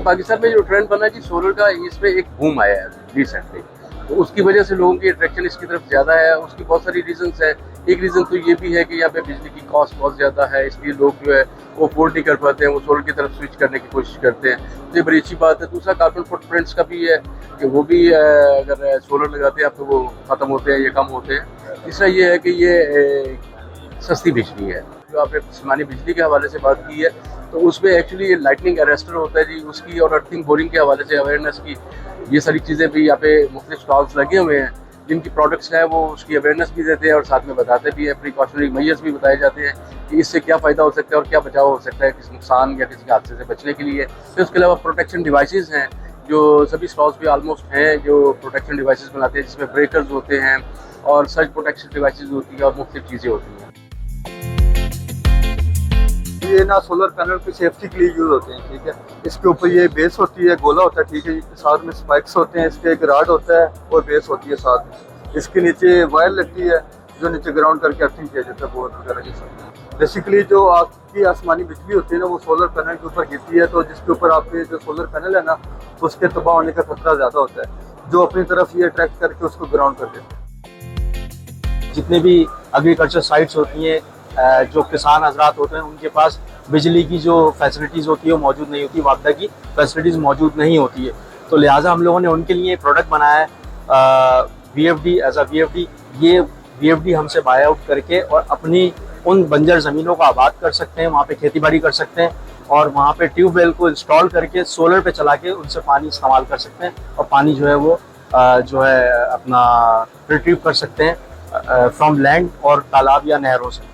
पाकिस्तान में जो ट्रेंड बना है कि सोलर का, इसमें एक बूम आया है रिसेंटली, तो उसकी वजह से लोगों की अट्रैक्शन इसकी तरफ ज़्यादा है। उसकी बहुत सारी रीजंस है। एक रीज़न तो ये भी है कि यहाँ पे बिजली की कॉस्ट बहुत ज़्यादा है, इसलिए लोग जो है वो अफोर्ड नहीं कर पाते हैं, वो सोलर की तरफ स्विच करने की कोशिश करते हैं। तो ये बड़ी अच्छी बात है। दूसरा कार्बन फुटप्रिंट्स का भी है कि वो भी अगर सोलर लगाते हैं आप तो वो ख़त्म होते हैं या कम होते हैं। तीसरा ये है कि ये सस्ती बिजली है। जो आपने आसमानी बिजली के हवाले से बात की है, तो उसमें एक्चुअली ये लाइटनिंग अरेस्टर होता है जी, उसकी और अर्थिंग बोरिंग के हवाले से अवेयरनेस की ये सारी चीज़ें भी यहाँ पे मुख्तलिफ स्टॉल्स लगे हुए हैं, जिनकी प्रोडक्ट्स हैं वो उसकी अवेयरनेस भी देते हैं और साथ में बताते भी हैं, प्रिकॉशनरी मेजर्स भी बताए जाते हैं कि इससे क्या फ़ायदा हो सकता है और क्या बचाव हो सकता है किसी नुकसान या किसी हादसे से बचने के लिए। फिर उसके अलावा प्रोटेक्शन डिवाइसेस हैं जो सभी स्टॉल्स पे ऑलमोस्ट हैं, जो प्रोटेक्शन डिवाइसेस बनाते हैं, जिसमें ब्रेकर्स होते हैं और सर्च प्रोटेक्शन डिवाइसेस होती है और मुख्तलिफ चीज़ें होती हैं। ये ना सोलर पैनल की सेफ्टी के लिए यूज होते हैं, ठीक है। इसके ऊपर ये बेस होती है, गोला होता है, ठीक है। साथ में स्पाइक्स होते हैं, इसके एक राड होता है और बेस होती है साथ में। इसके नीचे वायर लगती है जो नीचे ग्राउंड करके अर्थिंग किया जाता है बोर्ड वगैरह के साथ। बेसिकली जो आपकी आसमानी बिजली होती है ना वो सोलर पैनल के ऊपर गिरती है, तो जिसके ऊपर आपके जो सोलर पैनल है ना उसके तबाह होने का खतरा ज़्यादा होता है, जो अपनी तरफ ये अट्रैक्ट करके उसको ग्राउंड कर देते हैं। जितने भी एग्रीकल्चर साइट्स होती हैं, जो किसान हजरात होते हैं, उनके पास बिजली की जो फैसिलिटीज़ होती है वो मौजूद नहीं होती, वापदा की फैसिलिटीज़ मौजूद नहीं होती है। तो लिहाजा हम लोगों ने उनके लिए प्रोडक्ट बनाया है VFD एज अ VFD। ये VFD हमसे बाय आउट करके और अपनी उन बंजर ज़मीनों को आबाद कर सकते हैं, वहाँ पे खेती बाड़ी कर सकते हैं और वहाँ पे ट्यूबवेल को इंस्टॉल करके सोलर पे चला के उनसे पानी इस्तेमाल कर सकते हैं और पानी जो है वो जो है अपना रिट्रीव कर सकते हैं फ्रॉम लैंड और तालाब या नहरों से।